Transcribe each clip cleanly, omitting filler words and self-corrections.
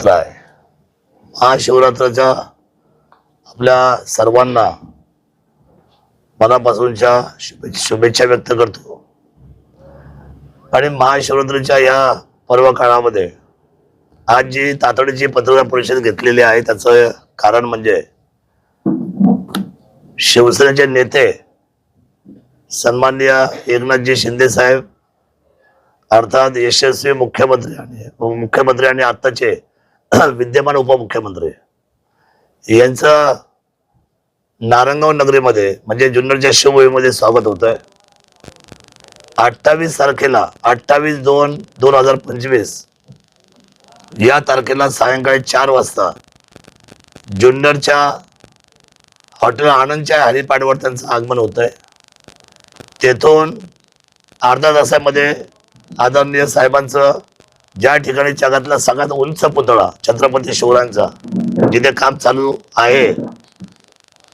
महाशिवरात्र आहे. महाशिवरात्राच्या आपल्या सर्वांना मनापासूनच्या शुभेच्छा व्यक्त करतो. आणि महाशिवरात्रीच्या या पर्व काळामध्ये आज जी तातडीची पत्रकार परिषद घेतलेली आहे त्याचं कारण म्हणजे शिवसेनेचे नेते सन्माननीय एकनाथजी शिंदे साहेब अर्थात यशस्वी मुख्यमंत्री आणि आत्ताचे विद्यमान उपमुख्यमंत्री यांचं नारंगाव नगरीमध्ये म्हणजे जुन्नरच्या शिवभूमीमध्ये स्वागत होत आहे. 28 तारखेला 28/2/2025 या तारखेला सायंकाळी 4 वाजता जुन्नरच्या हॉटेल आनंदच्या हरिपाडवर त्यांचं आगमन होत आहे. तेथून अर्धा तासामध्ये आदरणीय साहेबांचं ज्या ठिकाणी जगातला सगळ्यात उंच पुतळा छत्रपती शिवरायांचा जिथे काम चालू आहे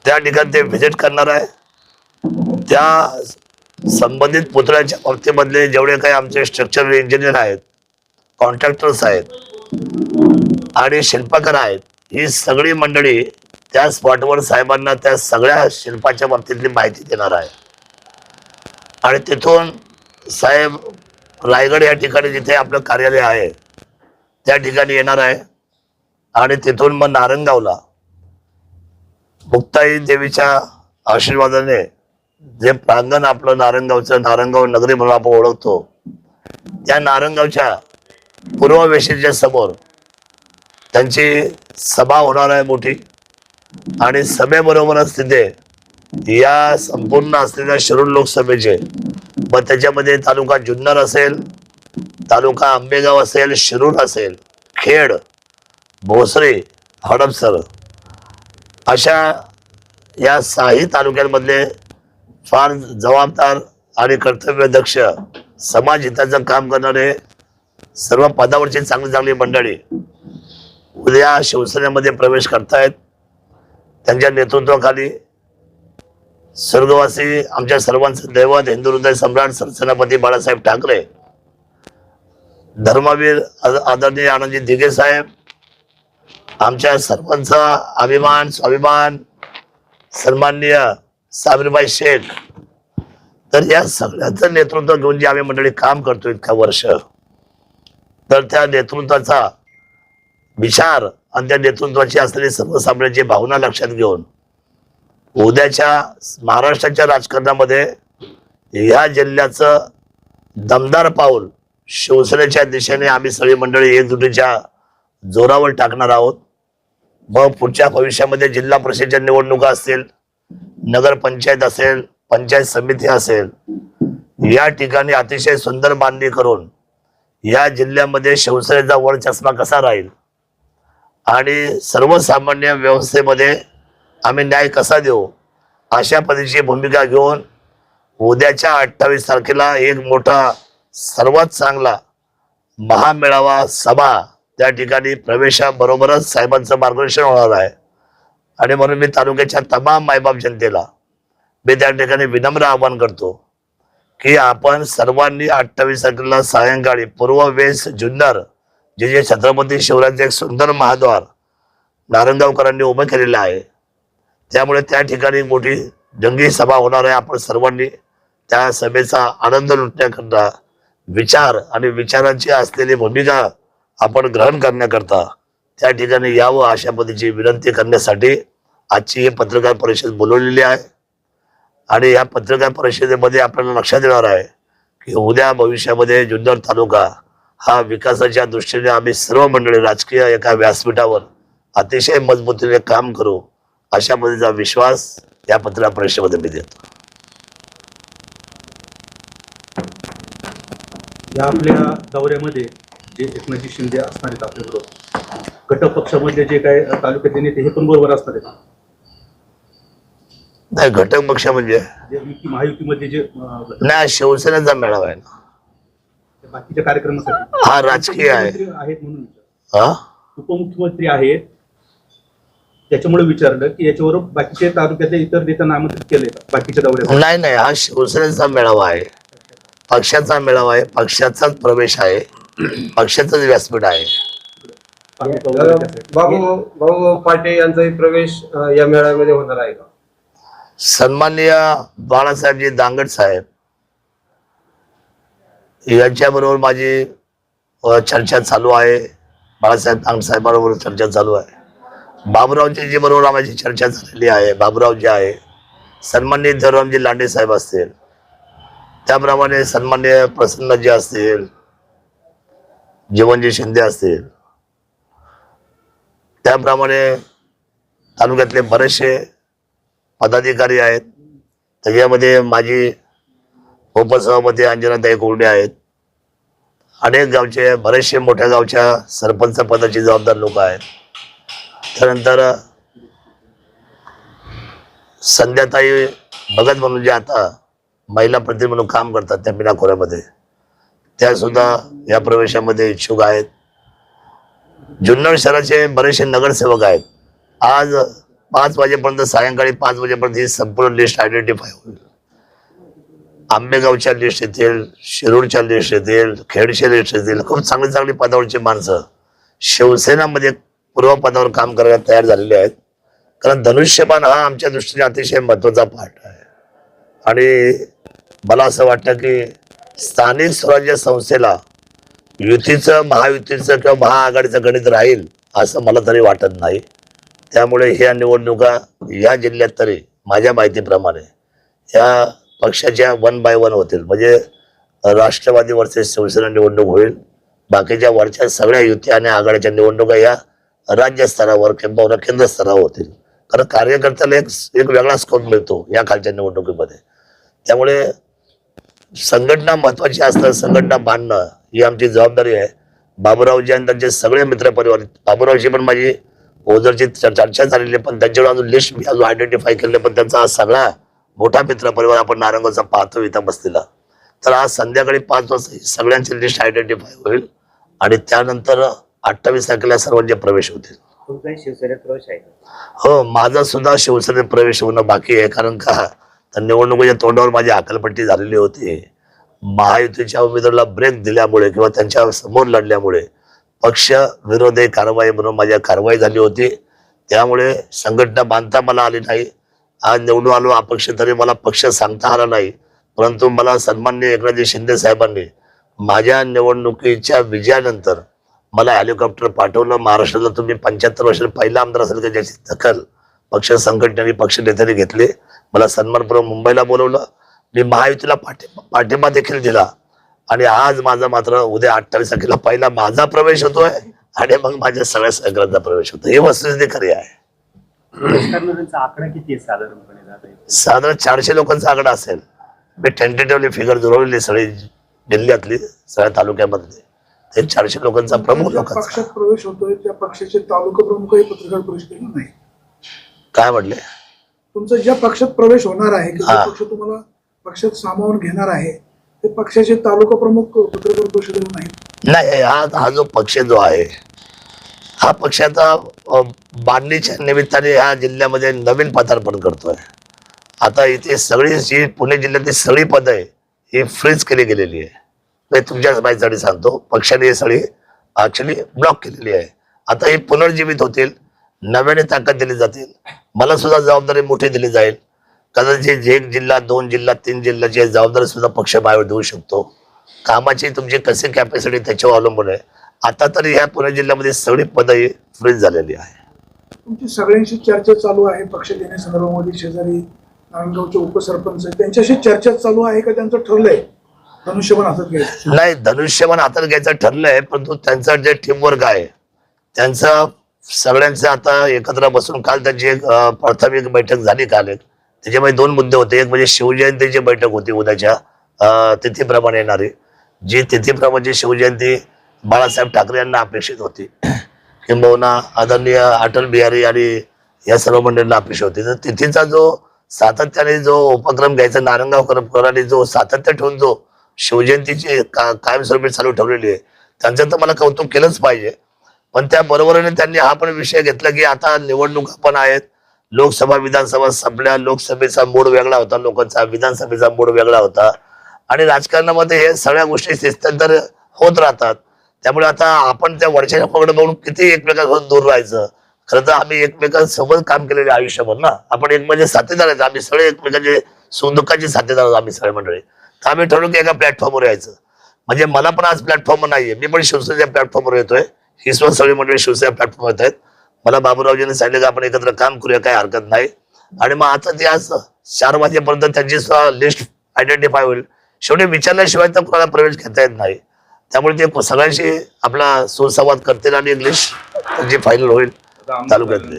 त्या ठिकाणी ते व्हिजिट करणार आहे. त्या संबंधित पुतळ्याच्या बाबतीमधले जेवढे काही आमचे स्ट्रक्चरल इंजिनियर आहेत, कॉन्ट्रॅक्टर्स आहेत आणि शिल्पकार आहेत, ही सगळी मंडळी त्या स्पॉटवर साहेबांना त्या सगळ्या शिल्पाच्या बाबतीतली माहिती देणार आहे. आणि तिथून साहेब रायगड या ठिकाणी जिथे आपलं कार्यालय आहे त्या ठिकाणी येणार आहे. आणि तिथून मग नारंगावला मुक्ताई देवीच्या आशीर्वादाने जे प्रांगण आपलं नारंगाव नगरी म्हणून आपण ओळखतो त्या नारंगावच्या पूर्व वेशीच्या समोर त्यांची सभा होणार आहे मोठी. आणि सभेबरोबरच तिथे या संपूर्ण असलेल्या शिरूर लोकसभेचे व त्याच्यामध्ये तालुका जुन्नर असेल, तालुका आंबेगाव असेल, शिरूर असेल, खेड, भोसरी, हडपसर अशा या 6 तालुक्यांमधले फार जबाबदार आणि कर्तव्यदक्ष समाज हिताचं काम करणारे सर्व पदावरची चांगली मंडळी उद्या शिवसेनेमध्ये प्रवेश करतायत. त्यांच्या नेतृत्वाखाली स्वर्गवासी आमच्या सर्वांचं दैवत हिंदू हृदय सम्राट सरसेनापती बाळासाहेब ठाकरे, धर्मवीर आदरणीय आनंदजी दिघे साहेब, आमच्या सर्वांचा अभिमान स्वाभिमान सन्माननीय साबरीबाई शेठ, तर या सगळ्यांचं नेतृत्व घेऊन जे आम्ही मंडळी काम करतो इतका वर्ष, तर त्या नेतृत्वाचा विचार आणि त्या नेतृत्वाची असलेली सर्वसामान्यांची भावना लक्षात घेऊन उद्याच्या महाराष्ट्राच्या राजकारणामध्ये ह्या जिल्ह्याचं दमदार पाऊल शिवसेनेच्या दिशेने आम्ही सगळी मंडळी एकजुटीच्या जोरावर टाकणार आहोत. मग पुढच्या भविष्यामध्ये जिल्हा परिषदेच्या निवडणुका असतील, नगरपंचायत असेल, पंचायत समिती असेल, या ठिकाणी अतिशय सुंदर बांधणी करून या जिल्ह्यामध्ये शिवसेनेचा वरचष्मा कसा राहील आणि सर्वसामान्य व्यवस्थेमध्ये आम्ही न्याय कसा देऊ अशा पद्धतीची भूमिका घेऊन उद्याच्या 28 तारखेला एक मोठा सर्वात चांगला महामेळावा सभा त्या ठिकाणी प्रवेशाबरोबरच साहेबांचं मार्गदर्शन होणार आहे. आणि म्हणून मी तालुक्याच्या तमाम मायबाप जनतेला मी त्या ठिकाणी विनम्र आवाहन करतो की आपण सर्वांनी 28 तारखेला सायंकाळी पूर्व वेस जुन्नर जे छत्रपती शिवरायांचे एक सुंदर महाद्वार नारंगावकरांनी उभं केलेलं आहे, त्यामुळे त्या ठिकाणी मोठी जंगी सभा होणार आहे. आपण सर्वांनी त्या सभेचा आनंद लुटण्याकरता विचार आणि विचारांची असलेली भूमिका आपण ग्रहण करण्याकरता त्या ठिकाणी यावं अशा पद्धतीची विनंती करण्यासाठी आजची ही पत्रकार परिषद बोलवलेली आहे. आणि या पत्रकार परिषदेमध्ये आपल्याला लक्षात येणार आहे की उद्या भविष्यामध्ये जुन्नर तालुका हा विकासाच्या दृष्टीने आम्ही सर्व मंडळी राजकीय एका व्यासपीठावर अतिशय मजबूतीने काम करू अशा पद्धतीचा विश्वास या पत्रकार परिषदेमध्ये मी देतो. या आपल्या दौऱ्यामध्ये जे एकनाथजी शिंदे असणार आहेत आपल्याबरोबर, घटक पक्षामध्ये जे काही तालुक्यातले नेते हे पण बरोबर असणार आहेत? नाही, घटक पक्ष म्हणजे महायुतीमध्ये जे नाही, शिवसेनेचा मेळावा आहे ना, बाकीच्या कार्यक्रमासाठी हा राजकीय आहे आहेत म्हणून हा उपमुख्यमंत्री आहेत त्याच्यामुळे विचारलं की याच्यावर बाकीच्या तालुक्यातल्या इतर नेत्यांना आमंत्रित केले बाकीच्या दौऱ्यात? नाही, हा शिवसेनेचा मेळावा आहे, पक्षाचा मेळावा आहे, पक्षाचाच प्रवेश आहे, पक्षाचंच व्यासपीठ आहे. तालुका वगैरे त्यासाठी. भाऊ पाटे यांचाही प्रवेश या मेळाव्यामध्ये होणार आहे का? सन्माननीय बाळासाहेबजी दांगट साहेब यांच्याबरोबर माझी चर्चा चालू आहे. बाळासाहेब दांगट साहेबांबरोबर चर्चा चालू आहे. बाबूरावजी बरोबर माझी चर्चा झालेली आहे. बाबूरावजी आहे, सन्माननीय धरमजी लांडे साहेब असतील, त्याप्रमाणे सन्माननीय प्रसन्नजी असतील, जीवनजी शिंदे असतील, त्याप्रमाणे तालुक्यातले बरेचसे पदाधिकारी आहेत. त्याच्यामध्ये माझी उपसभापती अंजनाताई कोरडे आहेत. अनेक गावचे बरेचसे मोठ्या गावच्या सरपंच पदाची जबाबदार लोक आहेत. त्यानंतर संध्याताई भगत म्हणून जे आता महिला प्रतिनिधी म्हणून काम करतात त्या मीना खोऱ्यामध्ये, त्या सुद्धा या प्रवेशामध्ये इच्छुक आहेत. जुन्नर शहराचे बरेचसे नगरसेवक आहेत. आज 5 वाजेपर्यंत, सायंकाळी 5 वाजेपर्यंत ही संपूर्ण लिस्ट आयडेंटिफाय होईल. आंबेगावच्या लिस्ट येतील, शिरूरच्या लिस्ट येतील, खेडच्या लिस्ट येतील. खूप चांगली चांगली पदावरची माणसं शिवसेनामध्ये पूर्व पदावर काम करायला तयार झालेले आहेत. कारण धनुष्यबाण हा आमच्या दृष्टीने अतिशय महत्वाचा पाठ आहे. आणि मला असं वाटतं की स्थानिक स्वराज्य संस्थेला युतीचं, महायुतीचं किंवा महाआघाडीचं गणित राहील असं मला तरी वाटत नाही. त्यामुळे ह्या निवडणुका या जिल्ह्यात तरी माझ्या माहितीप्रमाणे या पक्षाच्या 1 बाय 1 होतील. म्हणजे राष्ट्रवादी वर्सेस शिवसेना निवडणूक होईल. बाकीच्या वरच्या सगळ्या युती आणि आघाडीच्या निवडणुका या राज्य स्तरावर किंवा केंद्र स्तरावर होतील. कारण कार्यकर्त्याला एक वेगळा स्कोप मिळतो या खालच्या निवडणुकीमध्ये. त्यामुळे संघटना महत्वाची असतात. संघटना बांधणं ही आमची जबाबदारी आहे. बाबूरावजी आणि त्यांचे सगळे मित्रपरिवार, बाबूरावजी पण माझी ओझरची चर्चा झालेली आहे, पण त्यांच्यावर अजून लिस्ट मी अजून आयडेंटिफाय केले. पण त्यांचा आज सगळा मोठा मित्रपरिवार आपण नारायणगावचा पाहतो इथं बसलेला. तर आज संध्याकाळी 5 वाजता सगळ्यांची लिस्ट आयडेंटिफाय होईल आणि त्यानंतर 28 तारखेला सर्वांचे प्रवेश होतील. शिवसेनेत प्रवेश आहे? हो, माझा सुद्धा शिवसेनेत प्रवेश होणं बाकी आहे. कारण का तर निवडणुकीच्या तोंडावर माझी अकलपट्टी झालेली होती. महायुतीच्या उमेदवाराला ब्रेक दिल्यामुळे किंवा त्यांच्या समोर लढल्यामुळे पक्ष विरोधी कारवाई म्हणून माझ्या कारवाई झाली होती. त्यामुळे संघटना बांधता मला आली नाही. आज निवडून आलो अपक्ष, तरी मला पक्ष सांगता आला नाही. परंतु मला सन्माननीय एकनाथजी शिंदे साहेबांनी माझ्या निवडणुकीच्या विजयानंतर मला हेलिकॉप्टर पाठवलं. महाराष्ट्राला तुम्ही 75 वर्षांनी पहिला आमदार असेल की ज्याची दखल पक्ष संघटनेने, पक्ष नेत्यांनी घेतली. मला सन्मानपूर्वक मुंबईला बोलवलं. मी महायुतीला पाठिंबा देखील दिला. आणि आज माझा मात्र उद्या 28 तारखेला पहिला माझा प्रवेश होतोय आणि मग माझ्या सगळ्या सहकार्यांचा प्रवेश होतो. ही वस्तुस्थिती खरी आहे. करणाऱ्यांचा आकडा किती आहे साधारणपणे? साधारण 400 लोकांचा आकडा असेल. मी टेंटेटिव्हली फिगर जुळवलेली सगळी जिल्ह्यातली, सगळ्या तालुक्यामधली. ते 400 लोकांचा, प्रमुख लोकांचा. पक्षात प्रवेश होतोय त्या पक्षाचे तालुका प्रमुखही पत्रकार परिषदेला नाही. काय म्हटले? तुमचा ज्या पक्षात प्रवेश होणार आहे, हा. पक्ष तुम्हाला पक्षात सामावून घेणार आहे, ते पक्षाचे तालुका प्रमुख पत्रकार परिषदेला नाही. हा जो पक्ष जो आहे, हा पक्ष आता बांधणीच्या निमित्ताने ह्या जिल्ह्यामध्ये नवीन पदार्पण करतोय. आता इथे सगळी जी पुणे जिल्ह्यातली सगळी पदं आहे ही फ्रीज केली गेलेली आहे. मी तुमच्याच माहितीसाठी सांगतो, पक्षाने ही सगळी ऍक्च्युली ब्लॉक केलेली आहे. आता ही पुनर्जीवित होतील, नव्याने ताकद दिली जातील. मला सुद्धा जबाबदारी मोठी दिली जाईल. कदाचित 1 जिल्हा, 2 जिल्हा, 3 जिल्ह्याची जबाबदारी सुद्धा पक्ष माझ्यावर देऊ शकतो. कामाची तुमची कशी कॅपॅसिटी त्याच्यावर अवलंबून आहे. आता तरी ह्या पुणे जिल्ह्यामध्ये सगळी पदं ही फ्रीज झालेली आहे. तुमची सगळ्यांशी चर्चा चालू आहे पक्ष देण्यासंदर्भामध्ये. शेजारी नारायणगावचे उपसरपंच त्यांच्याशी चर्चा चालू आहे का? त्यांचं ठरलंय धनुष्यबाण हातात घ्यायचं? नाही, धनुष्यबाण हातात घ्यायचं ठरलंय, परंतु त्यांचं जे टीमवर्क आहे त्यांचं सगळ्यांचं आता एकत्र बसून काल त्यांची एक प्राथमिक बैठक झाली काल. त्याच्यामध्ये 2 मुद्दे होते. एक म्हणजे शिवजयंतीची बैठक होती उद्याच्या तिथीप्रमाणे येणारी, जी तिथीप्रमाणे शिवजयंती बाळासाहेब ठाकरे यांना अपेक्षित होती, किंबहुना आदरणीय अटल बिहारी आणि या सर्व मंडळींना अपेक्षित होती. तर तिथीचा जो सातत्याने जो उपक्रम घ्यायचा नारायणगावकरांनी जो सातत्य ठेवून जो शिवजयंतीची कायमस्वरूपी चालू ठेवलेली आहे, त्यांचं तर मला कौतुक केलंच पाहिजे. पण त्या बरोबरीने त्यांनी हा पण विषय घेतला की आता निवडणुका पण आहेत. लोकसभा विधानसभा संपल्या. लोकसभेचा मूड वेगळा होता लोकांचा, विधानसभेचा मूड वेगळा होता. आणि राजकारणामध्ये हे सगळ्या गोष्टी शिस्तांतर होत राहतात. त्यामुळे आता आपण त्या वरच्या पकडे बघून किती एकमेकांपासून दूर राहायचं. खरं तर आम्ही एकमेकांसोबत काम केलेले आयुष्यभर ना, आपण एक म्हणजे साथीदार आहेत, आम्ही सगळे एकमेकांचे सुखदुःखाचे साथीदार आहोत आम्ही सगळे मंडळी. तर आम्ही ठरवलं की एका प्लॅटफॉर्मवर यायचं. म्हणजे मला पण आज प्लॅटफॉर्म नाहीये, मी पण शिवसेनेच्या प्लॅटफॉर्मवर येतोय, ही सुद्धा सगळी मंडळी शिवसेना प्लॅटफॉर्मवर येत आहेत. मला बाबूरावजींनी सांगितलं की आपण एकत्र काम करूया, काही हरकत नाही. आणि मग आता ते आज 4 वाजेपर्यंत त्यांची सुद्धा लिस्ट आयडेंटिफाय होईल. शेवटी विचारल्याशिवाय तर कोणाला प्रवेश घेता येत नाही. त्यामुळे ते सगळ्यांशी आपला सुसंवाद करतील आणि एक लिस्ट त्यांची फायनल होईल तालुक्यातले.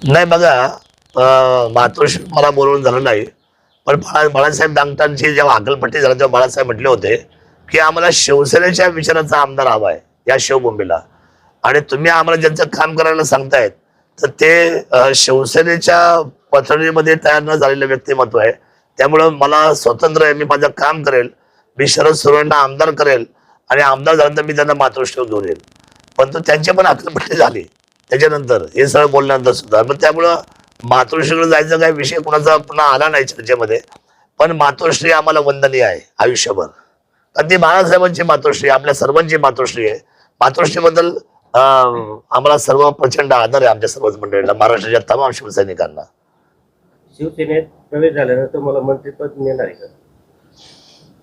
नाही बघा, मातोश्री मला बोलवून झालं नाही, पण बाळासाहेब दांगटांची जेव्हा अकलपट्टी झाली तेव्हा बाळासाहेब म्हटले होते की आम्हाला शिवसेनेच्या विचाराचा आमदार हवा आहे या शिवभूमीला, आणि तुम्ही आम्हाला ज्यांचं काम करायला सांगतायत तर ते शिवसेनेच्या पथडीमध्ये तयार न झालेलं व्यक्तिमत्व आहे. त्यामुळं मला स्वतंत्र आहे, मी माझं काम करेल, मी शरद सोरेंना आमदार करेल आणि आमदार झाल्यानंतर मी त्यांना मातोश्रीवर घेऊन येईल. पण तो त्यांची पण अकलपट्टी झाली त्याच्यानंतर, हे सगळं बोलल्यानंतर सुद्धा. पण त्यामुळं मातोश्रीकडे जायचा काही विषय कुणाचा पुन्हा आला नाही चर्चेमध्ये. पण मातोश्री आम्हाला वंदनीय आहे आयुष्यभर, कारण ती बाळासाहेबांची मातोश्री, आपल्या सर्वांची मातोश्री आहे. मातोश्रीबद्दल आम्हाला सर्व प्रचंड आदर आहे आमच्या सर्वच मंडळीला, महाराष्ट्राच्या तमाम शिवसैनिकांना. शिवसेनेत प्रवेश झाल्यानंतर मला मंत्रिपद मिळणार आहे का?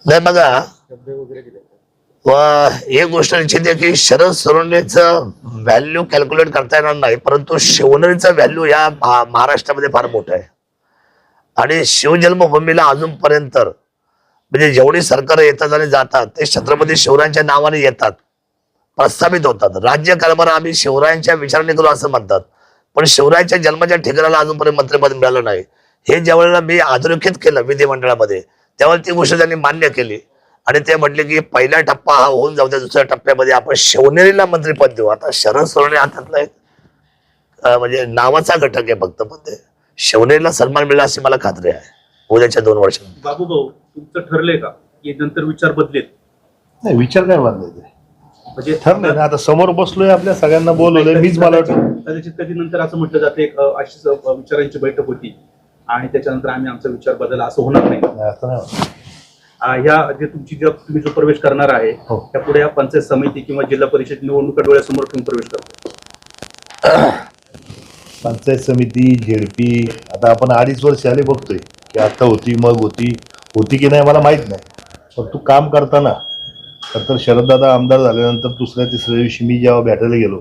नाही बघा, शब्द वगैरे दिले का? एक गोष्ट निश्चित आहे की शरद सोरेंचं व्हॅल्यू कॅल्क्युलेट करता येणार नाही, परंतु शिवनेरीचं व्हॅल्यू या महाराष्ट्रामध्ये फार मोठं आहे. आणि शिवजन्मभूमीला अजूनपर्यंत म्हणजे जेवढी सरकार येतात आणि जातात ते छत्रपती शिवरायांच्या नावाने येतात, प्रस्थापित होतात. राज्यकारभार आम्ही शिवरायांच्या विचाराने करू असं म्हणतात, पण शिवरायांच्या जन्माच्या ठिकाणाला अजूनपर्यंत मंत्रिपद मिळालं नाही. हे ज्यावेळेला मी अधोरेखित केलं विधिमंडळामध्ये त्यावेळेला ती गोष्ट त्यांनी मान्य केली आणि ते म्हटले की पहिला टप्पा हा होऊन जाऊ द्या, दुसऱ्या टप्प्यामध्ये आपण शिवनेरीला मंत्रिपद देऊ. आता शरद सोरेन हातातला एक म्हणजे नावाचा घटक आहे फक्त, पण ते शिवनेरीला सन्मान मिळाला अशी मला खात्री आहे उद्याच्या 2 वर्षांनी. बाबू भाऊ, तुमचं ठरलंय का की नंतर विचार बदलेत? नाही, विचार काय बांधायचे म्हणजे ठरलंय ना, आता समोर बसलोय, आपल्या सगळ्यांना बोलवलंय. मीच मला वाटतं कदाचित कधी नंतर असं म्हटलं जातं एक अशीच विचारांची बैठक होती आणि त्याच्यानंतर आम्ही आमचा विचार बदलला, असं होणार नाही. असं नाही होत. ह्या जे तुम्ही जो प्रवेश करणार आहे हो. त्या पुढे या पंचायत समिती किंवा जिल्हा परिषद निवडणुका डोळ्यासमोर ठेवून प्रवेश करतो. पंचायत समिती, झेडपी, आता आपण 2.5 वर्ष आले बघतोय की आता होती, मग होती की नाही मला माहित नाही. पण तू काम करताना तर शरददादा आमदार झाल्यानंतर 2ऱ्या-3ऱ्या दिवशी मी जेव्हा भेटायला गेलो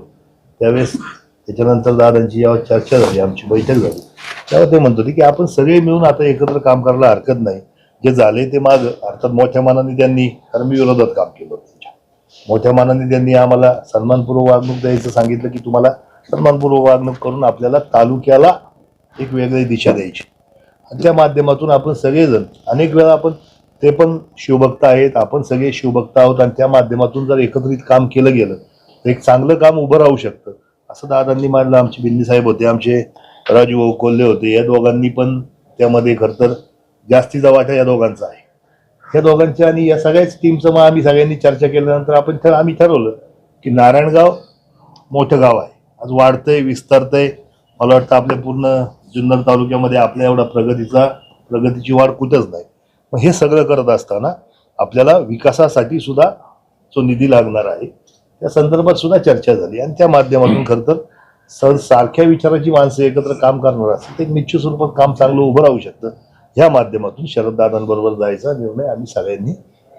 त्यावेळेस त्याच्यानंतर दादांची जेव्हा चर्चा झाली, आमची बैठक झाली, तेव्हा ते म्हणत होते की आपण सगळे मिळून आता एकत्र काम करायला हरकत नाही. जे झाले ते मागं, अर्थात मोठ्या मानाने त्यांनी, कारण मी विरोधात काम केलं त्यांच्या, मोठ्या मानाने त्यांनी आम्हाला सन्मानपूर्वक वागणूक द्यायचं सांगितलं की तुम्हाला सन्मानपूर्वक वागणूक करून आपल्याला तालुक्याला एक वेगळी दिशा द्यायची. आणि त्या माध्यमातून आपण सगळेजण अनेक वेळा आपण ते पण शिवभक्त आहेत, आपण सगळे शिवभक्त आहोत, आणि त्या माध्यमातून जर एकत्रित काम केलं गेलं तर एक चांगलं काम उभं राहू शकतं असं दादांनी मानलं. आमचे बिंदी साहेब होते, आमचे राजू भाऊ कोल्हे होते, या दोघांनी पण त्यामध्ये खरं तर जास्तीचा वाटा या दोघांचा आहे. या दोघांच्या आणि या सगळ्याच टीमचं मग आम्ही सगळ्यांनी चर्चा केल्यानंतर आम्ही ठरवलं की नारायणगाव मोठं गाव आहे, आज वाढतंय, विस्तारतंय. मला वाटतं आपल्या पूर्ण जुन्नर तालुक्यामध्ये आपल्या एवढा प्रगतीची वाढ कुठंच नाही. मग हे सगळं करत असताना आपल्याला विकासासाठी सुद्धा जो निधी लागणार आहे त्या संदर्भात सुद्धा चर्चा झाली, आणि त्या माध्यमातून खरं तर सारख्या विचाराची माणसं एकत्र काम करणार असतील तर एक निश्चित स्वरूपात काम चांगलं उभं राहू शकतं. ह्या माध्यमातून शरददादांबरोबर जायचा निर्णय आम्ही सगळ्यांनी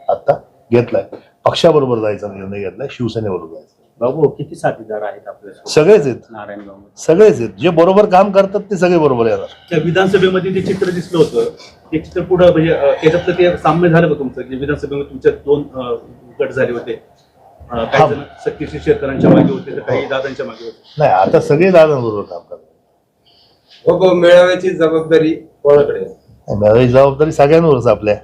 आता घेतलाय. पक्षाबरोबर जायचा निर्णय घेतलाय, शिवसेनेबरोबर जायचा. बाबू, किती साथीदार आहेत आपल्या सगळेच आहेत, नारायणगाव? सगळेच आहेत. जे बरोबर काम करतात ते सगळे बरोबर येणार. त्या विधानसभेमध्ये जे चित्र दिसलं होतं ते चित्र पुढं म्हणजे त्याच्यातलं ते साम्य झालं का तुमचं? जे विधानसभेमध्ये तुमच्या 2 गट झाले होते, काही जण सत्तेशी शेतकऱ्यांच्या मागे होते तर काही दादांच्या मागे होते. नाही, आता सगळे दादांबरोबर काम करतात. हो, मेळाव्याची जबाबदारी कोणाकडे आहे? मेळाव्याची जबाबदारी सगळ्यांवरच आपल्या.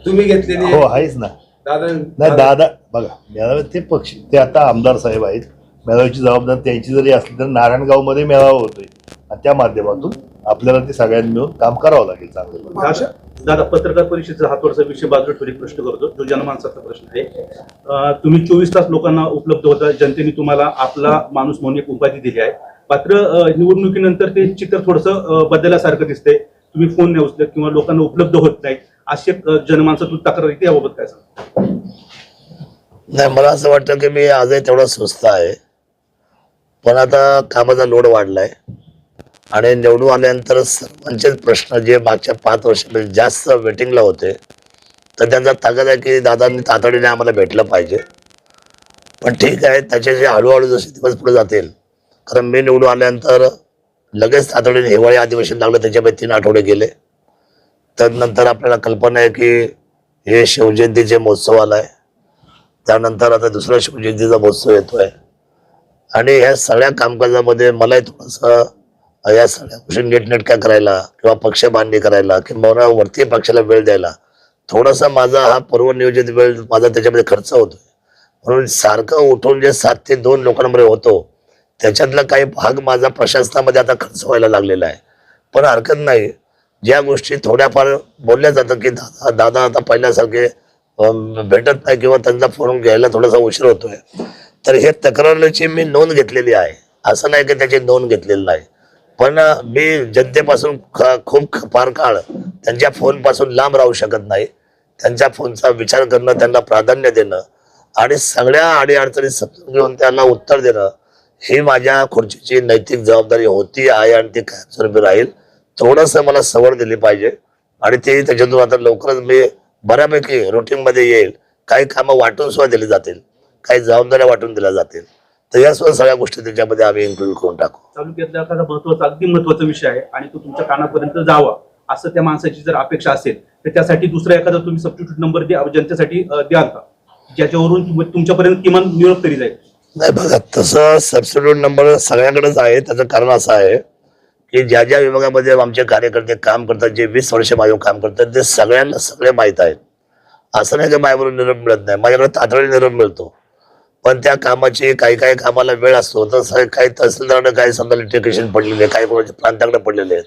तुम्ही घेतलेली हो, आहे? आहेच ना. नाही, दादा दादा बघा, मेळाव्यात ते पक्ष, ते आता आमदार साहेब आहेत, मेळाव्याची जबाबदारी त्यांची जरी असली तर नारायणगावमध्ये मेळावा होतोय आणि त्या माध्यमातून आपल्याला ते सगळ्यांनी मिळून काम करावं लागेल चांगलं. दादा, पत्रकार परिषदेचा हातवरचा विषय बाजूला ठेवून एक प्रश्न करतो, जो जनमानसाचा प्रश्न आहे. तुम्ही 24 तास लोकांना उपलब्ध होता, जनतेने तुम्हाला आपला माणूस म्हणून एक उपाधी दिली आहे. मात्र निवडणुकीनंतर ते चित्र थोडंसं बदलल्यासारखं दिसतंय. तुम्ही फोन नाही उचलत किंवा लोकांना उपलब्ध होत नाही अशी एक जनमानसातून तक्रार येते, याबाबत काय सांगा? नाही, मला असं वाटतं की मी आजही तेवढा सुस्त आहे, पण आता कामाचा लोड वाढलाय आणि निवडून आल्यानंतर सर्वांचेच प्रश्न जे मागच्या 5 वर्षामध्ये जास्त वेटिंगला होते, तर त्यांचा ताकद आहे की दादांनी तातडीने आम्हाला भेटलं पाहिजे. पण ठीक आहे, त्याच्याशी हळूहळू जसे दिवस पुढे जातील, कारण मी निवडून आल्यानंतर लगेच तातडीने हिवाळी अधिवेशन लागलं, त्याच्यामध्ये 3 आठवडे गेले. त्यानंतर आपल्याला कल्पना आहे की हे शिवजयंतीचे महोत्सव आलाय, त्यानंतर आता दुसरा शिवजयंतीचा महोत्सव येतोय आणि ह्या सगळ्या कामकाजामध्ये मलाही थोडंसं या सगळ्या गोष्टी नीटनेटक्या करायला किंवा पक्ष बांधणी करायला किंवा वरती पक्षाला वेळ द्यायला थोडासा माझा हा पूर्वनियोजित वेळ माझा त्याच्यामध्ये खर्च होतोय. म्हणून सारखं उठून जे 7 ते 2 लोकांमध्ये होतो, त्याच्यातला काही भाग माझा प्रशासनामध्ये आता खर्च व्हायला लागलेला आहे. पण हरकत नाही, ज्या गोष्टी थोड्याफार बोलल्या जातं की दादा आता पहिल्यासारखे भेटत नाही किंवा त्यांचा फोन घ्यायला थोडासा उशीर होतोय, तर हे तक्रारीची मी नोंद घेतलेली आहे. असं नाही की त्याची नोंद घेतलेली नाही, पण मी जनतेपासून खूप फार काळ त्यांच्या फोनपासून लांब राहू शकत नाही. त्यांच्या फोनचा विचार करणं, त्यांना प्राधान्य देणं आणि सगळ्या अडीअडचणी समजून घेऊन त्यांना उत्तर देणं ही माझ्या खुर्चीची नैतिक जबाबदारी होती, आहे आणि ती कायमस्वरूपी राहील. थोडंसं मला सवड दिली पाहिजे आणि ते त्याच्यातून आता लवकरच मी बऱ्यापैकी रुटीनमध्ये येईल. काही कामं वाटून सुद्धा दिली जातील, काही जबाबदाऱ्या वाटून दिल्या जातील, तर या सुद्धा सगळ्या गोष्टी त्याच्यामध्ये आम्ही इन्क्लूड करून टाकू. तालुक्यातला एखादा महत्वाचा, अगदी महत्वाचा विषय आहे आणि तो तुमच्या कानापर्यंत जावा असं त्या माणसाची जर अपेक्षा असेल, तर त्यासाठी दुसरा एखादा तुम्ही सबस्टिट्यूट नंबर जनतेसाठी द्याल का, ज्याच्यावरून तुमच्यापर्यंत किमान निरोप तरी जाईल? नाही बघा, तसं सबस्टिट्यूट नंबर सगळ्यांकडेच आहे. त्याचं कारण असं आहे की ज्या ज्या विभागामध्ये आमचे कार्यकर्ते काम करतात, जे 20 वर्ष माझ्यावर काम करतात, ते सगळ्यांना सगळे माहीत आहेत. असं नाही की माझ्याबरोबर निरोप मिळत नाही, माझ्याकडे तातडीने निरोप मिळतो. पण त्या कामाची काही कामाला वेळ असतो, तर काही तहसीलदारांना काही समजा लिटिगेशन पडलेले, काही कोणाच्या प्रांताकडे पडलेले आहेत,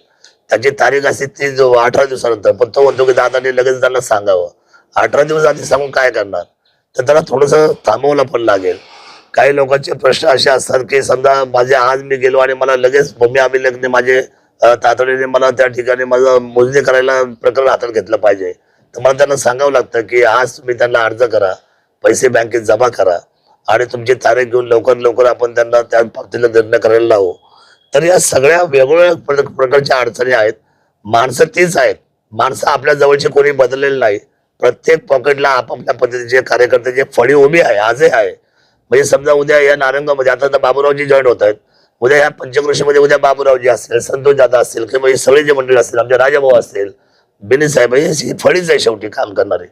त्याची तारीख असते ती 18 दिवसानंतर. पण तो म्हणतो की दादाने लगेच त्यांना सांगावं. 18 दिवस आधी सांगून काय करणार, तर त्याला थोडंसं थांबवलं पण लागेल. काही लोकांचे प्रश्न असे असतात की समजा माझे आज मी गेलो आणि मला लगेच मम्मी आम्ही लगेच माझे तातडीने मला त्या ठिकाणी माझं मोजणी करायला प्रकरण हातात घेतलं पाहिजे, तर मला त्यांना सांगावं लागतं की आज तुम्ही त्यांना अर्ज करा, पैसे बँकेत जमा करा आणि तुमची तारीख घेऊन लवकर आपण त्यांना त्या बाबतीला निर्णय करायला लावू. तर या सगळ्या वेगवेगळ्या प्रकारच्या अडचणी आहेत. माणसं तीच आहेत, माणसं आपल्या जवळचे कोणी बदललेलं नाही. प्रत्येक पॉकेटला आपापल्या पद्धतीचे कार्यकर्त्याची फळी उभी आहे, आजही आहे. म्हणजे समजा उद्या या नारंगामध्ये आता बाबूरावजी जॉईन होत आहेत, उद्या ह्या पंचक्रोशीमध्ये उद्या बाबूरावजी असतील, संतोष दादा असतील किंवा हे सगळे जे मंडळी असतील, आमचे राजाभाऊ असतील, बिनी साहेब, ही फळीच आहे शेवटी काम करणारे.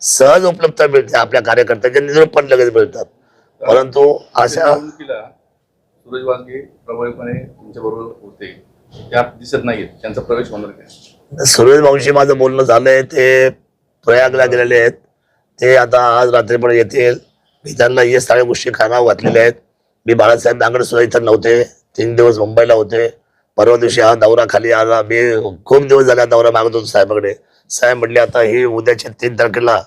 सहज उपलब्धता मिळते आपल्या कार्यकर्त्याच्या, निरोप पण लगेच मिळतात. परंतु अशा सूरज वाघे प्रभावीपणे तुमच्या बरोबर होते, त्यात दिसत नाहीत, त्यांचा प्रवेश होणार काय? सुरेश भाऊंशी माझं बोलणं झालंय, ते प्रयागला गेलेले आहेत, ते आता आज रात्री पण येतील. मी त्यांना हे सगळ्या गोष्टी कानावर घातलेल्या आहेत. मी बाळासाहेब दांगडे सुद्धा इथं नव्हते, 3 दिवस मुंबईला होते. परवा दिवशी हा दौरा खाली आला, मी खूप दिवस झाला दौरा मागत होतो साहेबाकडे. साहेब म्हटले आता ही उद्याच्या 3 तारखेला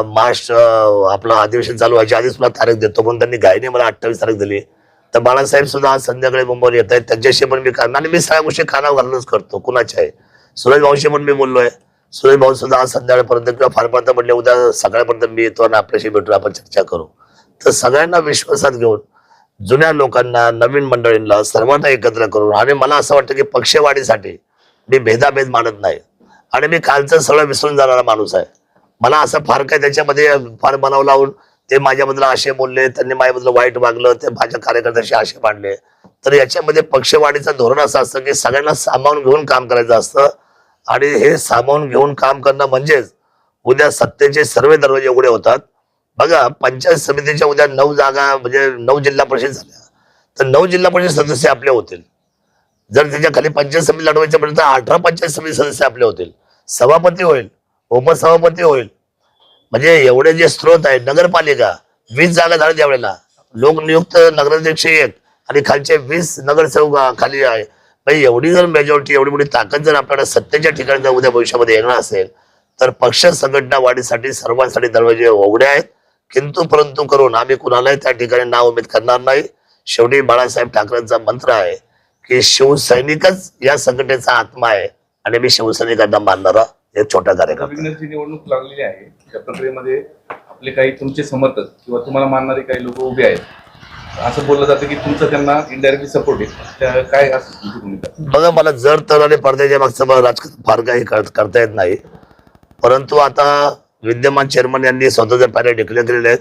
मार्च आपलं अधिवेशन चालू व्हायच्या आधीच मला तारीख देतो, पण त्यांनी घाईने मला 28 तारीख दिली. तर बाळासाहेब सुद्धा आज संध्याकाळी मुंबईला येत आहेत, त्यांच्याशी पण मी करणार आणि मी सगळ्या गोष्टी कानावर घालूनच करतो. कुणाच्या आहे सुरेश भाऊशी पण मी बोललोय. सुरेश भाऊ सुद्धा आज संध्याकाळपर्यंत किंवा फारपर्यंत म्हटले उद्या सकाळपर्यंत मी येतो आणि आपल्याशी भेटून आपण चर्चा करू. तर सगळ्यांना विश्वासात घेऊन, जुन्या लोकांना, नवीन मंडळींना, सर्वांना एकत्र करून, आणि मला असं वाटतं की पक्षवाढीसाठी मी भेदाभेद मानत नाही आणि मी कालचं सगळं विसरून जाणारा माणूस आहे. मला असं फार काय त्याच्यामध्ये फार बनाव लावून ते माझ्याबद्दल असे बोलले, त्यांनी माझ्याबद्दल वाईट वागलं, ते माझ्या कार्यकर्त्याशी असे मांडले, तर याच्यामध्ये पक्षवाढीचं धोरण असं असतं की सगळ्यांना सामावून घेऊन काम करायचं असतं. आणि हे सामावून घेऊन काम करणं म्हणजेच उद्या सत्तेचे सर्व दरवाजे उघडे होतात. बघा, पंचायत समितीच्या उद्या 9 जागा म्हणजे 9 जिल्हा परिषद झाल्या, तर 9 जिल्हा परिषद सदस्य आपले होतील. जर त्याच्या खाली पंचायत समिती लढवायच्या पर्यंत 18 पंचायत समिती सदस्य आपले होतील. सभापती होईल, उपसभापती होईल, म्हणजे एवढे जे स्रोत आहेत. नगरपालिका 20 जागा झाल्या त्यावेळेला, लोकनियुक्त नगराध्यक्ष 1 आणि खालचे 20 नगरसेवक खाली आहे. म्हणजे एवढी जर मेजॉरिटी, एवढी मोठी ताकद जर आपल्याला सत्तेच्या ठिकाणी जर उद्या भविष्यामध्ये येणार असेल, तर पक्ष संघटना वाढीसाठी सर्वांसाठी दरवाजे उघडे आहेत. किंतु परंतु करून आम्ही कुणालाही त्या ठिकाणी नाव उमेद करणार नाही. शेवटी बाळासाहेब ठाकरेंचा मंत्र आहे की शिवसैनिकच या संघटनेचा आत्मा आहे आणि मी शिवसैनिकांना मानणारा एक छोटा कार्यकर्ता. विघ्नरची निवडणूक लागलेली आहे, त्या प्रक्रियेमध्ये आपले काही तुमचे समर्थक किंवा तुम्हाला मानणारे काही लोक उभे आहेत. असं बोललं जातं की तुमचं त्यांना इनडायरेक्टली सपोर्ट आहे, त्या काय असं तुमची भूमिका? बघा, मला जर तर आणि पडद्याच्या मागचं मला राजकारण फार काही करता येत नाही, परंतु आता विद्यमान चेअरमन यांनी स्वतःचे पॅनल डिक्लेअर केलेले आहेत.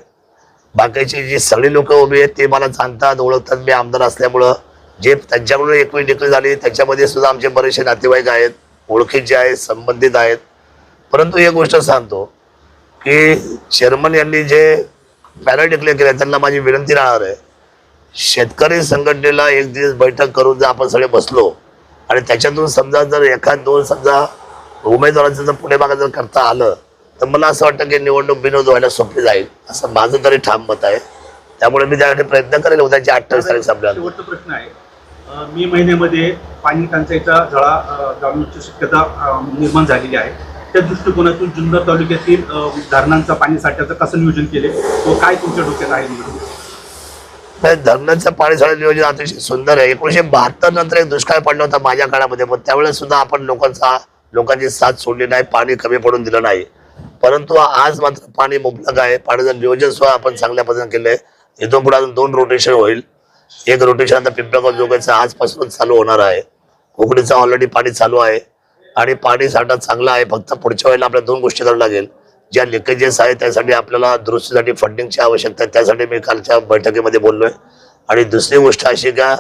बाकीची जी सगळी लोक उभी आहेत ते मला जाणतात, ओळखतात. मी आमदार असल्यामुळं जे त्यांच्याकडून एकवेळी डिक्लेअर झाली त्याच्यामध्ये सुद्धा आमचे बरेचसे नातेवाईक आहेत, ओळखीचे आहेत, संबंधित आहेत. परंतु एक गोष्ट सांगतो की चेअरमन यांनी जे पॅनल डिक्लेअर केले त्यांना माझी विनंती राहणार आहे, शेतकरी संघटनेला एक दिवस बैठक करून जर आपण सगळे बसलो आणि त्याच्यातून समजा जर एखाद दोन समजा उमेदवारांचं जर पुढे मागे जर करता आलं तर मला असं वाटतं की निवडणूक बिनोद व्हायला सोपी जाईल, असं माझं तरी ठाम मत आहे. त्यामुळे मी त्यासाठी प्रयत्न करेल उद्याची 28 तारीख संपल्यावर. शेवटचा प्रश्न आहे, मे महिन्यामध्ये पाणी टंचाईचा झळा जाणवण्याची शक्यता निर्माण झालेली आहे. त्या दृष्टिकोनातून जुन्नर तालुक्यातील धरणांचा पाणी साठ्याचं कसं नियोजन केले व काय तुमच्या डोक्यात आहे? धरणाचं पाणी साठा नियोजन अतिशय सुंदर आहे. 1972 नंतर एक दुष्काळ पडला होता माझ्या काळामध्ये, पण त्यावेळेस सुद्धा आपण लोकांची साथ सोडली नाही, पाणी कमी पडून दिलं नाही. परंतु आज मात्र पाणी मुबलक आहे. पाण्याचं नियोजन सुद्धा आपण चांगल्या पद्धतीने केलंय. इथून पुढे अजून 2 रोटेशन होईल. एक रोटेशन आता पिंपळगाव जोगाईचं आजपासूनच चालू होणार आहे. कोकणीचं ऑलरेडी पाणी चालू आहे आणि पाणी साठा चांगला आहे. फक्त पुढच्या वेळेला आपल्याला 2 गोष्टी कराव्या लागेल. ज्या लिकेजेस आहेत त्यासाठी आपल्याला दुरुस्तीसाठी फंडिंगची आवश्यकता आहे, त्यासाठी मी कालच्या बैठकीमध्ये बोललोय. आणि दुसरी गोष्ट अशी का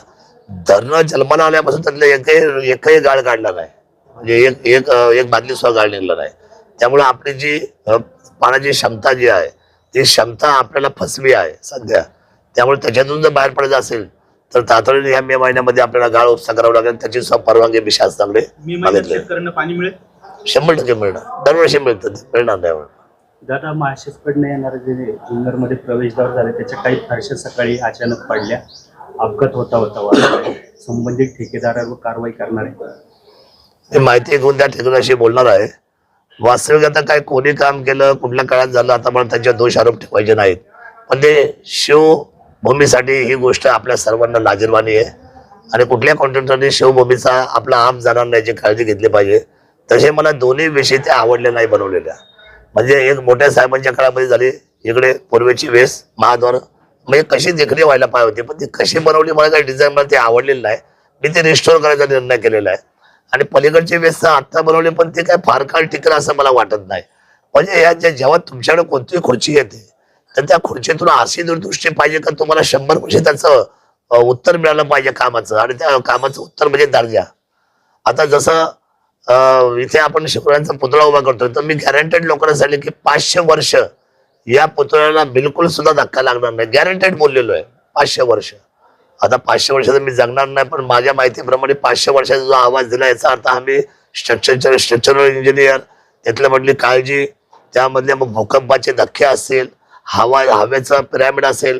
धरणं जन्माला आल्यापासून त्यातलं एकही गाळ काढला नाही, म्हणजे एक बादली सुद्धा गाळ निघला नाही. त्यामुळे आपली जी पाण्याची क्षमता जी आहे ती क्षमता आपल्याला फसवी आहे सध्या. त्यामुळे त्याच्यातून जर बाहेर पडायचं असेल तर तातडीने या मे महिन्यामध्ये आपल्याला गाळ उपसा करावा लागेल. त्याची सुद्धा परवानगी मी शासनाकडे मागितली. शेतकऱ्यांना पाणी मिळेल? 100% मिळणार, दरवर्षी मिळतं, मिळणार नाही. दादा, महाराष्ट्राकडनं येणारे जे जुन्नरमध्ये प्रवेशद्वार झाले त्याच्या काही फारशा सकाळी अचानक पडल्या, अपघात होता संबंधित ठेकेदारावर कारवाई करणार आहे. ते माहिती घेऊन त्या ठिकाणाशी बोलणार आहे. वास्तविक आता काय कोणी काम केलं, कुठल्या काळात झालं, आता मला त्यांच्या दोष आरोप ठेवायचे नाहीत. पण ते शिवभूमीसाठी ही गोष्ट आपल्या सर्वांना लाजिरवाणी आहे आणि कुठल्या कॉन्ट्रॅक्टरने शिवभूमीचा आपला आम जाणार नाही याची काळजी घेतली पाहिजे. तसे मला दोन्ही विषय ते आवडले नाही बनवलेल्या. म्हणजे एक मोठ्या साहेबांच्या काळामध्ये झाली, इकडे पूर्वेची वेस महाद्वार, म्हणजे कशी देखणी व्हायला पाहिजे होती, पण ती कशी बनवली मला काही डिझाईन मला ते आवडलेलं नाही. मी ते रिस्टोर करायचा निर्णय केलेला आहे. आणि पलीकडची वेस आत्ता बनवली पण ते काय फार काळ टिकलं असं मला वाटत नाही. म्हणजे या जेव्हा तुमच्याकडे कोणतीही खुर्ची येते तर त्या खुर्चीतून अशी दूरदृष्टी पाहिजे का तुम्हाला 100% त्याचं उत्तर मिळालं पाहिजे कामाचं, आणि त्या कामाचं उत्तर म्हणजे दर्जा. आता जसं इथे आपण शिवरायांचा पुतळा उभा करतोय तर मी गॅरंटेड लोकांना सांगितलं की 500 वर्ष या पुतळ्याला बिलकुल सुद्धा धक्का लागणार नाही, गॅरंटेड बोललेलो आहे. 500 वर्ष. आता 500 वर्षाचा मी जगणार नाही, पण माझ्या माहितीप्रमाणे 500 वर्षाचा जो आवाज दिला याचा अर्थ आम्ही स्ट्रक्चरल इंजिनियर, त्यातल्या मधली काळजी, त्यामधल्या मग भूकंपाचे धक्के असतील, हवेचा पिरॅमिड असेल,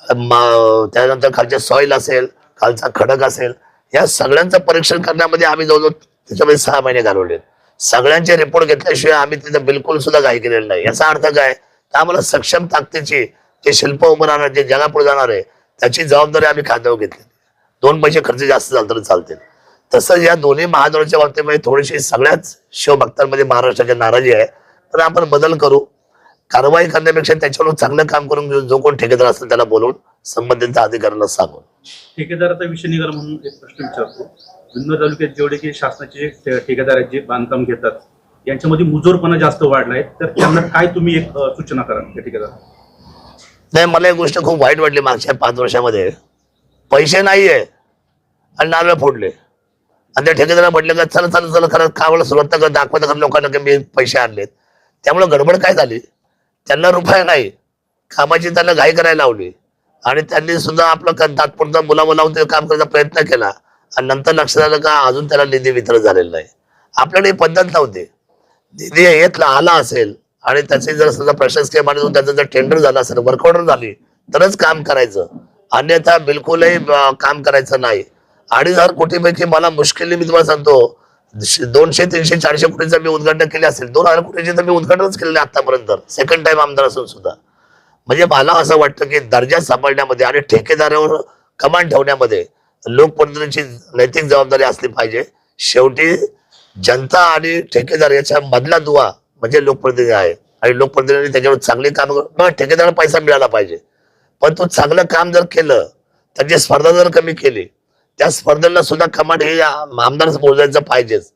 त्यानंतर खालच्या सॉइल असेल, खालचा खडक असेल, या सगळ्यांचं परीक्षण करण्यामध्ये आम्ही जवळजवळ त्याच्यामध्ये 6 महिने घालवले. सगळ्यांचे रिपोर्ट घेतल्याशिवाय आम्ही तिथं बिलकुल सुद्धा काही केलेलं नाही. याचा अर्थ काय, तर आम्हाला सक्षम ताकदीची जे शिल्प उभं राहणार, जे जगापुढे जाणार आहे त्याची जबाबदारी आम्ही खांद्यावर घेतली. 2 पैसे खर्च जास्त झाले तरी चालतील. तसंच या दोन्ही महाद्वाराच्या बाबतीमध्ये थोडीशी सगळ्याच शिवभक्तांमध्ये महाराष्ट्राची नाराजी आहे. तर आपण बदल करू, कारवाई करण्यापेक्षा त्याच्यावर चांगलं काम करून घेऊन जो कोण ठेकेदार असेल त्याला बोलून संबंधित अधिकाऱ्यांना सांगून. ठेकेदाराचा विषय निघाला म्हणून एक प्रश्न विचारतो. जुन्नर तालुक्यात जेवढे की शासनाचे ठेकेदार आहेत जे बांधकाम घेतात यांच्यामध्ये मुजोरपणा जास्त वाढलाय, तर त्यांना काय तुम्ही एक सूचना कराल त्या ठेकेदार? नाही, मला एक गोष्ट खूप वाईट वाटली मागच्या 5 वर्षामध्ये. पैसे नाहीये आणि नारळ फोडले आणि त्या ठेकेदाराला म्हटलं का चला चला चला खरं कामाला सुरुवात कर, दाखवता खरं लोकांना की मी पैसे आणलेत. त्यामुळे गडबड काय झाली, त्यांना रुपये नाही, कामाची त्यांना घाई करायला लावली आणि त्यांनी सुद्धा आपलं तात्पुरतं मुलामुला लावून ते काम करायचा प्रयत्न केला आणि नंतर लक्षात आलं का अजून त्याला निधी वितरण झालेला नाही. आपल्याकडे पद्धत नव्हती. निधी येत आला असेल आणि त्याचे जर समजा प्रशासकीय माणूस त्याचं जर टेंडर झालं असेल, वर्क ऑर्डर झाली तरच काम करायचं, अन्यथा बिलकुलही काम करायचं नाही. 2,500 कोटीपैकी मला मुश्किली मी तुम्हाला सांगतो 200, 300, 400 कोटीचं मी उद्घाटन केले असेल. 2,000 कोटीचे तर मी उद्घाटनच केलेले आतापर्यंत, सेकंड टाइम आमदार असून सुद्धा. म्हणजे मला असं वाटतं की दर्जा सांभाळण्यामध्ये आणि ठेकेदारावर कमांड ठेवण्यामध्ये लोकप्रतिनिधीची नैतिक जबाबदारी असली पाहिजे. शेवटी जनता आणि ठेकेदार याच्या मधला दुवा म्हणजे लोकप्रतिनिधी आहे आणि लोकप्रतिनिधी त्याच्यावर चांगली कामं मग ठेकेदाराला पैसा मिळाला पाहिजे. पण तो चांगलं काम जर केलं, त्याची स्पर्धा जर कमी केली, त्या स्पर्धेला सुद्धा कमांड हे आमदार मोजायचं पाहिजेच.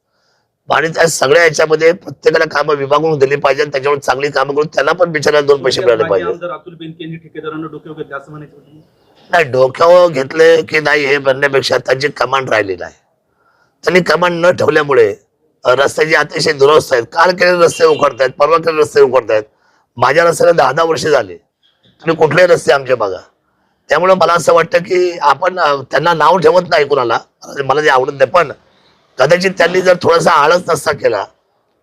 आणि त्या सगळ्या याच्यामध्ये प्रत्येकाला कामं विभागून दिली पाहिजे आणि त्याच्यावर चांगली कामं करून त्यांना पण बिचारायला 2 पैसे मिळाले माजी पाहिजे. आमदार अतुल बेनके यांनी ठेकेदारांना डोक्यावर घेतले असं म्हणायचं होतं तुम्ही? नाही, डोक्यावर घेतले की नाही हे म्हणण्यापेक्षा त्यांची कमांड राहिली नाही. त्यांनी कमांड न ठेवल्यामुळे रस्त्याची अतिशय दुरवस्था आहेत. काल केलेले रस्ते उखडतायत, परवा केलेले रस्ते उखडतायत. माझ्या रस्त्याला 10-10 वर्ष झाले, तुम्ही कुठलेही रस्ते आमचे बघा. त्यामुळे मला असं वाटतं की आपण त्यांना नाव ठेवत नाही कुणाला, मला ते आवडत नाही. पण कदाचित त्यांनी जर थोडासा आळस नसता केला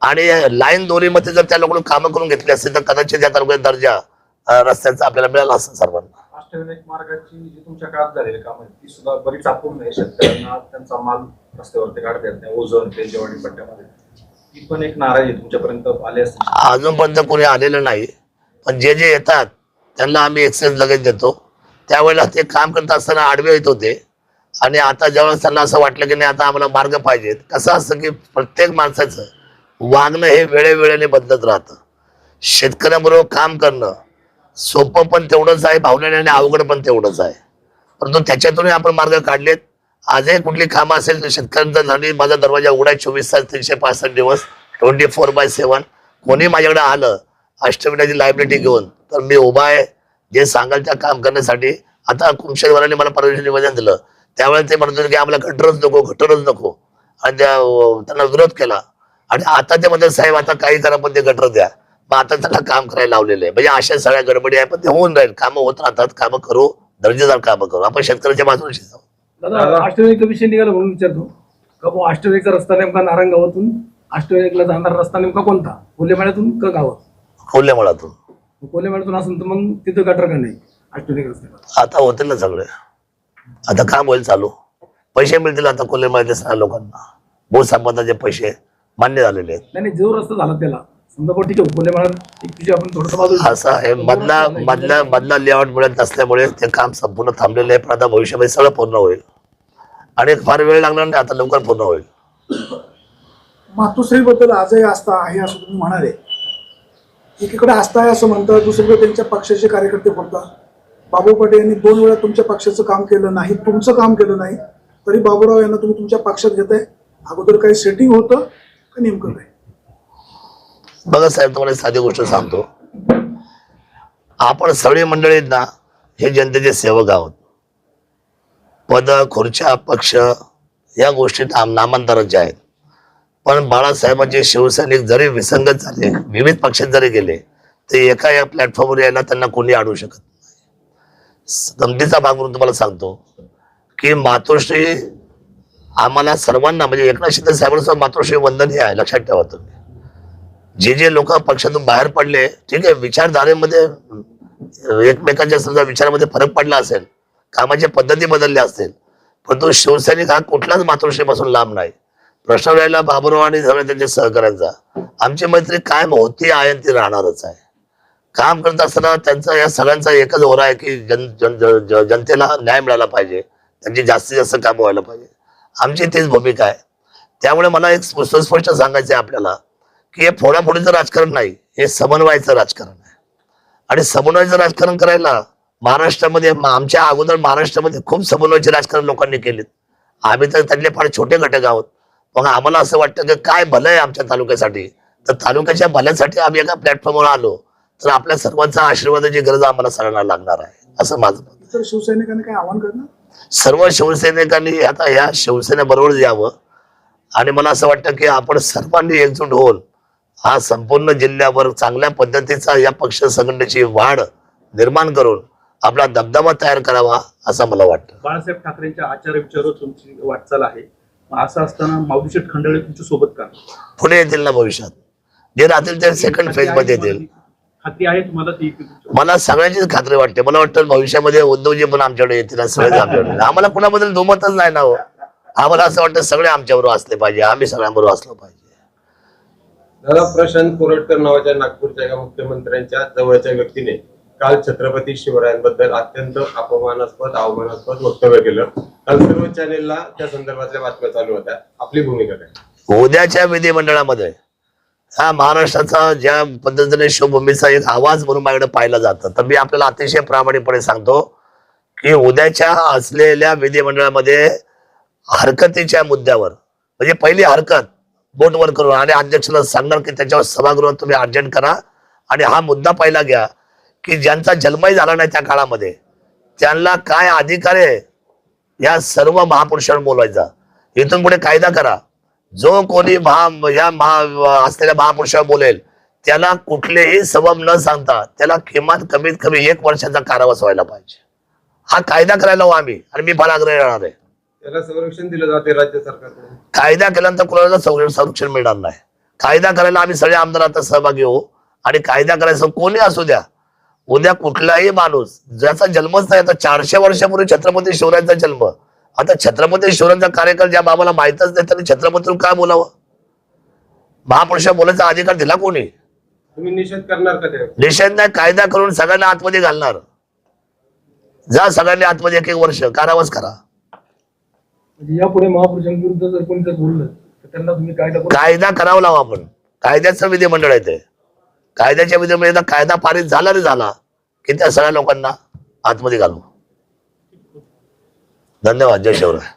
आणि लाईन दोरीमध्ये जर त्या लोकांना कामं करून घेतली असतील तर कदाचित त्या तालुक्यात दर्जा रस्त्याचा आपल्याला मिळाला असं सर्वांना. अष्टविनायक मार्गाची जी तुमच्या काळात झालेली कामं आहेत ती सुद्धा बरीच अपूर्ण आहे. शेतकऱ्यांना त्यांचा माल रस्त्यावरती काढता येत नाही. ओझोन पेंजेवाडी पट्ट्यामध्ये ती पण एक नाराजी तुमच्यापर्यंत आली असते. अजूनपर्यंत कोणी आलेलं नाही, पण जे जे येतात त्यांना आम्ही एक्सचेंज लगेच देतो. त्यावेळेला ते काम करत असताना आडवे येत होते आणि आता ज्यावेळेस त्यांना असं वाटलं की नाही आता आम्हाला मार्ग पाहिजेत. कसं असतं की प्रत्येक माणसाचं वागणं हे वेळेवेळेने बदलत राहतं. शेतकऱ्याबरोबर काम करणं सोपं पण तेवढंच आहे, भावनेने आणि अवघड पण तेवढंच आहे. परंतु त्याच्यातूनही आपण मार्ग काढलेत. आजही कुठली कामं असेल तर शेतकऱ्यांचा झाली, माझा दरवाजा उघडा 24 तास 365 दिवस 24/7. कोणी माझ्याकडे आलं अष्टविनायकची लायबिलिटी घेऊन तर मी उभा आहे जे सांगाल त्या काम करण्यासाठी. आता कुमशेरवारांनी मला परमिशन निवेदन दिलं, त्यावेळेस ते म्हणत होते की आम्हाला गटरच नको आणि त्यांना विरोध केला. आणि आता ते म्हणतात साहेब आता काही करा पण ते गटर द्या. मग आता त्यांना काम करायला लावलेलं आहे. म्हणजे अशा सगळ्या गडबडी आहे, पण ते होऊन राहील. कामं होत राहतात, कामं करू, दर्जेदार कामं करू. आपण शेतकऱ्याच्या बाजूने जाऊ. दादा अष्टविनायकचा विषय निघाला म्हणून विचारतो का भाऊ अष्टविनायकचा रस्ता नेमका नारायणगावातून अष्टविनायकला जाणारा रस्ता नेमका कोणता? कोल्हेमाळ्यातून का गावात? कोल्हेमाळातून. कोल्हेमाळ्यातून असेल तर मग तिथं गटर का नाही अष्टविनायक रस्त्याला? आता होतील ना सगळे, आता काम होईल चालू, पैसे मिळतील आता कोल्हेमाळ्याच्या सगळ्या लोकांना. भूसंबंधाचे पैसे मान्य झालेले आहेत. नाही जो रस्ता झाला त्याला समजा पण ठीक आहे कोल्हेमाळ्यात एक तुझी आपण थोडंसं बाजू असं आहे, मधला लेआउट मिळत नसल्यामुळे ते काम संपूर्ण थांबलेलं आहे. पण आता भविष्यामध्ये सगळं पूर्ण होईल आणि फार वेळ लागणार नाही, आता लवकर पूर्ण होईल. मातोश्रीबद्दल आजही आस्था आहे असं तुम्ही म्हणाले. एकीकडे आस्था आहे असं म्हणतात, दुसरीकडे त्यांच्या पक्षाचे कार्यकर्ते बोलतात. बाबू पटेल यांनी 2 वेळा तुमच्या पक्षाचं काम केलं नाही, तुमचं काम केलं नाही, तरी बाबूराव यांना तुम्ही तुमच्या पक्षात घेताय. अगोदर काही सेटिंग होतं का नेमकं काय? बघा साहेब, तुम्हाला एक साधी गोष्ट सांगतो. आपण सगळी मंडळी ना हे जनतेचे सेवक आहोत. पद, खुर्च्या, पक्ष या गोष्टी नामांतराच्या आहेत. पण बाळासाहेबांचे शिवसैनिक जरी विसंगत झाले, विविध पक्षात जरी गेले, तर एका या प्लॅटफॉर्मवर यायला त्यांना कोणी अडवू शकत नाही. गमतीचा भाग म्हणून तुम्हाला सांगतो की मातोश्री आम्हाला सर्वांना म्हणजे एकनाथ शिंदे साहेबांसह मातोश्री वंदन हे आहे, लक्षात ठेवा तुम्ही. जे लोक पक्षातून बाहेर पडले, ठीक आहे, विचारधारेमध्ये एकमेकांच्या समजा विचारामध्ये फरक पडला असेल, कामाच्या पद्धती बदलल्या असतील, परंतु शिवसैनिक हा कुठलाच मातोश्रीपासून लांब नाही. प्रश्न राहिला बाबूराव आणि त्यांच्या सहकार्यांचा. आमची मैत्री कायम होती आहे आणि ती राहणारच आहे. काम करत असताना त्यांचा या सगळ्यांचा एकच ओरा आहे की जनतेला न्याय मिळाला पाहिजे, त्यांची जास्तीत जास्त कामं व्हायला पाहिजे. आमची तीच भूमिका आहे. त्यामुळे मला एक सुस्पष्ट सांगायचं आहे आपल्याला की हे फोडाफोडीचं राजकारण नाही, हे समन्वयाचं राजकारण आहे. आणि समन्वयाचं राजकारण करायला महाराष्ट्रामध्ये आमच्या अगोदर महाराष्ट्रामध्ये खूप समन्वयाचे राजकारण लोकांनी केलेत. आम्ही तर त्यातले फार छोटे घटक आहोत. मग आम्हाला असं वाटतं की काय भलं आहे आमच्या तालुक्यासाठी, तर तालुक्याच्या भल्यासाठी आम्ही एका प्लॅटफॉर्मवर आलो तर आपल्या सर्वांचा आशीर्वादाची गरज आम्हाला सगळ्यांना लागणार आहे, असं माझं मत. तर शिवसैनिकांनी काय आव्हान करणार? सर्व शिवसैनिकांनी आता या शिवसेनेबरोबर यावं आणि मला असं वाटतं की आपण सर्वांनी एकजूट होऊन हा संपूर्ण जिल्ह्यावर चांगल्या पद्धतीचा या पक्ष संघटनेची वाढ निर्माण करून आपला दबदबा तयार करावा असं मला वाटतं. बाळासाहेब ठाकरेंच्या आचार विचारावर तुमची वाटचाल आहे. मग असं असताना माऊलीशेठ खंडागळे तुमच्या सोबत का? पुढे येतील ना भविष्यात, जे राहतील ते सेकंड फेज मध्ये येतील. खात्री आहे तुम्हाला ती? मला सगळ्यांचीच खात्री वाटते. मला वाटतं भविष्यामध्ये उद्धवजी पण आमच्याकडे येतील, सगळेच आमच्याकडे. आम्हाला कुणाबद्दल दुमतच नाही ना हो. आम्हाला असं वाटतं सगळे आमच्याबरोबर असले पाहिजे, आम्ही सगळ्यांबरोबर असलो पाहिजे. दादा, प्रशांत कोरटकर नावाच्या नागपूरच्या एका मुख्यमंत्र्यांच्या जवळच्या व्यक्तीने काल छत्रपती शिवरायांबद्दल अत्यंत अवमानास्पद वक्तव्य केलं. काल सर्व चॅनेलला त्या संदर्भातल्या बातम्या चालू होत्या. आपली भूमिका काय? उद्याच्या विधिमंडळामध्ये हा महाराष्ट्राचा ज्या पद्धतीने शिवभूमीचा एक आवाज म्हणून माझ्याकडे पाहिलं जातं, तर मी आपल्याला अतिशय प्रामाणिकपणे सांगतो की उद्याच्या असलेल्या विधिमंडळामध्ये हरकतीच्या मुद्द्यावर, म्हणजे पहिली हरकत बोटवर करून आणि अध्यक्षाला सांगणार की त्याच्यावर सभागृहात तुम्ही अर्जंट करा आणि हा मुद्दा पहिला घ्या की ज्यांचा जन्मही झाला नाही त्या काळामध्ये त्यांना काय अधिकार आहे या सर्व महापुरुषांना बोलवायचा. इथून पुढे कायदा करा, जो कोणी असलेल्या महापुरुषावर बोलेल त्याला कुठलेही सबब न सांगता त्याला किमान कमीत कमी 1 वर्षाचा कारावास व्हायला पाहिजे. हा कायदा करायला हवा आम्ही, आणि मी फार आग्रही राहणार आहे. त्याला संरक्षण दिलं जाते राज्य सरकारकडून. कायदा केल्यानंतर कोणाला संरक्षण मिळणार नाही. कायदा करायला आम्ही सगळे आमदार आता सहभागी होऊ आणि कायदा करायचं कोणी असू द्या. उद्या कुठलाही माणूस ज्याचा जन्मच नाही, आता 400 वर्षापूर्वी छत्रपती शिवरायांचा जन्म, आता छत्रपती शिवरायांचा कार्यकाळ ज्या बाबाला माहितच नाही त्यांनी छत्रपती काय बोलावं? महापुरुषा बोलायचा अधिकार दिला कोणी? तुम्ही निषेध करणार का ते? निषेध नाही, कायदा करून सगळ्यांना आतमध्ये घालणार. जा सगळ्यांनी आतमध्ये 1 वर्ष कारावास करा. म्हणजे यापुढे महापुरुषांविरुद्ध जर कोणी जर बोललं तर त्यांना तुम्ही कायदा करावा लावा. आपण कायद्याचं विधिमंडळ आहे ते. कायद्याच्या विधिमंडळाचा कायदा पारित झाला रे झाला की त्या सगळ्या लोकांना आतमध्ये घालू. धन्यवाद. जय शिवराय.